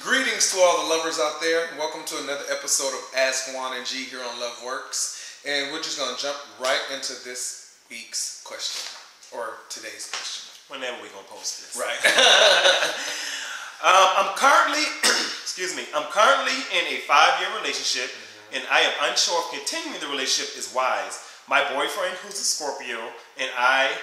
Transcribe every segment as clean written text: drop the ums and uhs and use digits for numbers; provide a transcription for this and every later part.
Greetings to all the lovers out there. Welcome to another episode of Ask Juan and G here on LoveWorks. And we're just going to jump right into this week's question, or today's question. Whenever we're going to post this. Right. I'm currently in a 5-year relationship, and I am unsure if continuing the relationship is wise. My boyfriend, who's a Scorpio, and I'm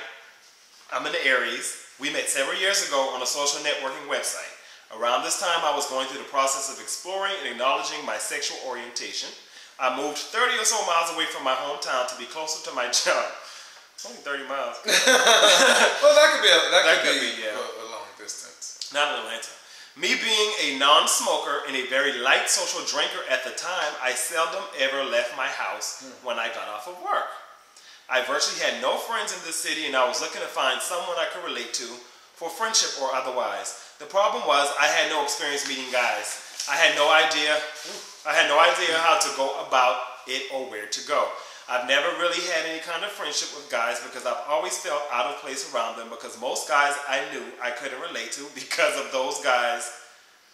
an Aries. We met several years ago on a social networking website. Around this time, I was going through the process of exploring and acknowledging my sexual orientation. I moved 30 or so miles away from my hometown to be closer to my job. It's only 30 miles. Well, that could be a long distance. Not in Atlanta. Me being a non-smoker and a very light social drinker at the time, I seldom ever left my house when I got off of work. I virtually had no friends in this city, and I was looking to find someone I could relate to for friendship or otherwise. The problem was I had no experience meeting guys. I had no idea how to go about it or where to go. I've never really had any kind of friendship with guys because I've always felt out of place around them, because most guys I knew I couldn't relate to because of those guys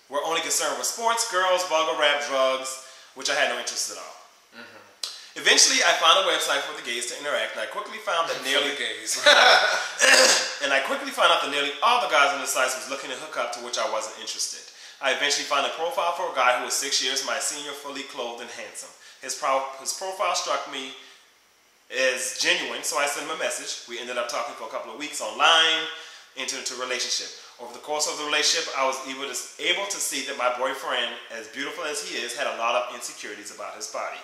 were only concerned with sports, girls, vulgar rap, drugs, which I had no interest at all. Eventually, I found a website for the gays to interact, and I quickly found that nearly all the guys on the site was looking to hook up, to which I wasn't interested. I eventually found a profile for a guy who was 6 years my senior, fully clothed and handsome. His profile struck me as genuine, so I sent him a message. We ended up talking for a couple of weeks online, entered into a relationship. Over the course of the relationship, I was able to see that my boyfriend, as beautiful as he is, had a lot of insecurities about his body.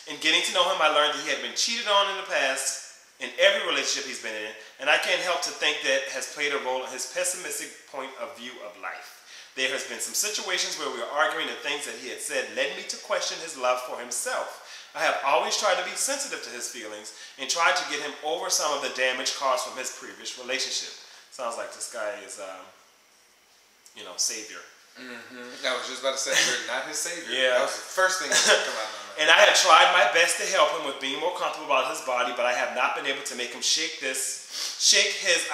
In getting to know him, I learned that he had been cheated on in the past in every relationship he's been in, and I can't help to think that has played a role in his pessimistic point of view of life. There has been some situations where we were arguing, and things that he had said led me to question his love for himself. I have always tried to be sensitive to his feelings and tried to get him over some of the damage caused from his previous relationship. Sounds like this guy is, savior. I was just about to say, you're not his savior. Yeah. That was the first thing that came out of my mind. And I have tried my best to help him with being more comfortable about his body, but I have not been able to make him shake his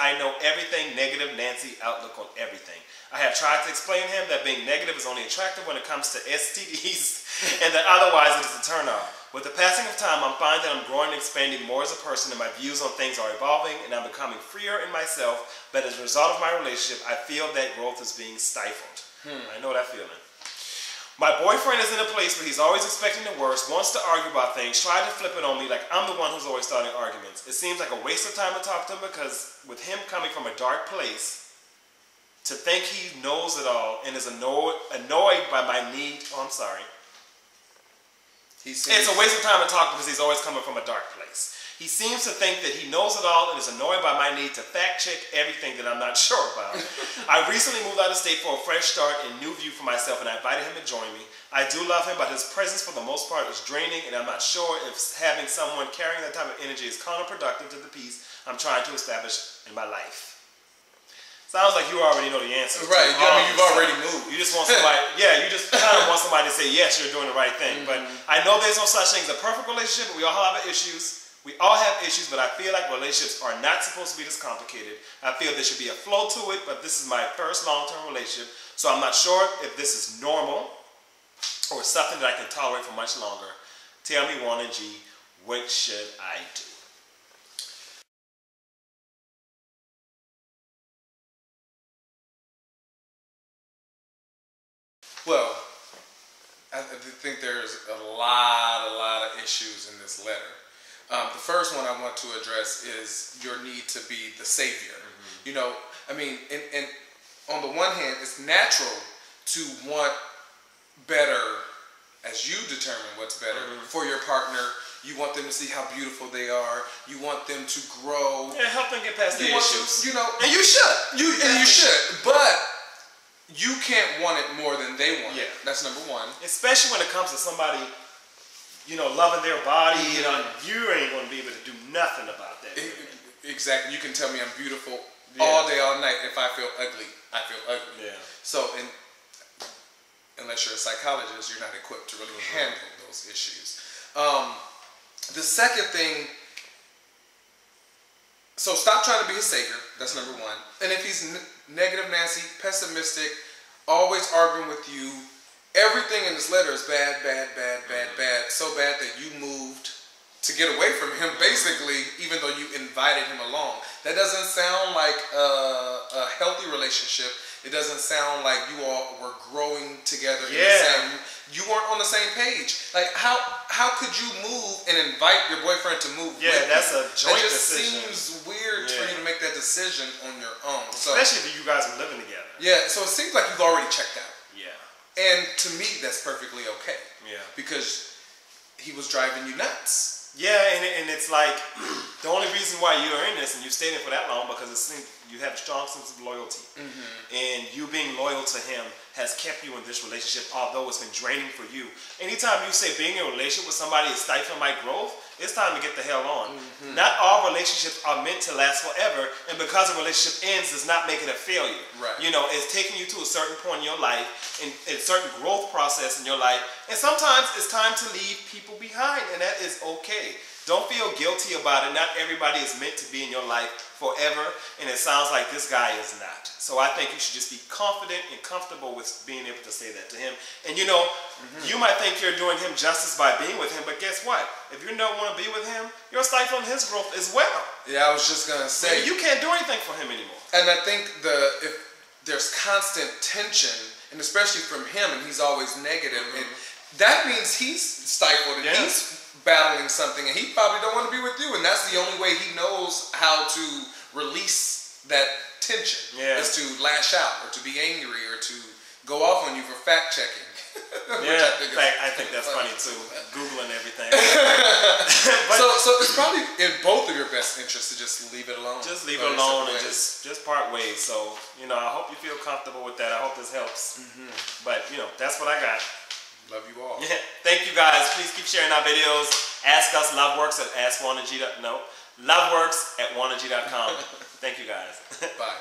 I know everything negative Nancy outlook on everything. I have tried to explain to him that being negative is only attractive when it comes to STDs and that otherwise it is a turn-off. With the passing of time, I'm finding that I'm growing and expanding more as a person, and my views on things are evolving, and I'm becoming freer in myself, but as a result of my relationship, I feel that growth is being stifled. I know that feeling. My boyfriend is in a place where he's always expecting the worst, wants to argue about things, tried to flip it on me like I'm the one who's always starting arguments. It seems like a waste of time to talk to him, because with him coming from a dark place, to think he knows it all and is annoyed by my need, it's a waste of time to talk because he's always coming from a dark place. He seems to think that he knows it all and is annoyed by my need to fact check everything that I'm not sure about. I recently moved out of state for a fresh start and new view for myself, and I invited him to join me. I do love him, but his presence for the most part is draining, and I'm not sure if having someone carrying that type of energy is counterproductive to the peace I'm trying to establish in my life. Sounds like you already know the answer. Right, you've already moved. You just want somebody, you just kind of want somebody to say, yes, you're doing the right thing. But I know there's no such thing as a perfect relationship, but we all have issues. We all have issues, but I feel like relationships are not supposed to be this complicated. I feel there should be a flow to it, but this is my first long-term relationship, so I'm not sure if this is normal or something that I can tolerate for much longer. Tell me, Juan and G, what should I do? Well, I think there's a lot of issues in this letter. The first one I want to address is your need to be the savior. And on the one hand, it's natural to want better as you determine what's better for your partner. You want them to see how beautiful they are. You want them to grow. Yeah, help them get past the issues. And you should. You should. But you can't want it more than they want it. That's number one. Especially when it comes to somebody, loving their body, you ain't going to be able to do nothing about that. Exactly. You can tell me I'm beautiful all day, all night. If I feel ugly, I feel ugly. Yeah. So, unless you're a psychologist, you're not equipped to really handle those issues. The second thing, so stop trying to be a savior. That's number one. And if he's negative Nancy, pessimistic, always arguing with you. Everything in this letter is bad, bad, bad, bad, bad. So bad that you moved to get away from him, basically, even though you invited him along. That doesn't sound like a healthy relationship. It doesn't sound like you all were growing together. Yeah. You weren't on the same page. Like, how could you move and invite your boyfriend to move with that's you? a joint decision. It just decision. seems weird for you to make that decision on your own. So, especially if you guys were living together. Yeah, so it seems like you've already checked out. Yeah. And to me, that's perfectly okay. Yeah. Because he was driving you nuts. Yeah, and it's like the only reason why you're in this and you stayed in for that long because it seems you have a strong sense of loyalty, and you being loyal to him has kept you in this relationship, although it's been draining for you. Anytime you say being in a relationship with somebody is stifling my growth, it's time to get the hell on. Not all relationships are meant to last forever, and because a relationship ends does not make it a failure. Right. You know, it's taking you to a certain point in your life, and a certain growth process in your life, and sometimes it's time to leave people behind, and that is okay. Don't feel guilty about it. Not everybody is meant to be in your life forever, and it sounds like this guy is not. So I think you should just be confident and comfortable with being able to say that to him. And you know, you might think you're doing him justice by being with him, but guess what? If you don't want to be with him, you're stifling his growth as well. Yeah, I was just gonna say, you can't do anything for him anymore. And I think if there's constant tension, and especially from him, and he's always negative, and that means he's stifled and he's battling something, and he probably don't want to be with you, and that's the only way he knows how to release that tension, is to lash out or to be angry or to go off on you for fact checking. I think that's funny too, Googling everything. so it's probably in both of your best interests to just leave it alone. Just leave it alone and just part ways. So, you know, I hope you feel comfortable with that. I hope this helps. But, you know, that's what I got. Love you all. Thank you guys. Please keep sharing our videos. Ask us, LoveWorks at juanandgee.com. LoveWorks at juanandgee.com. Thank you guys. Bye.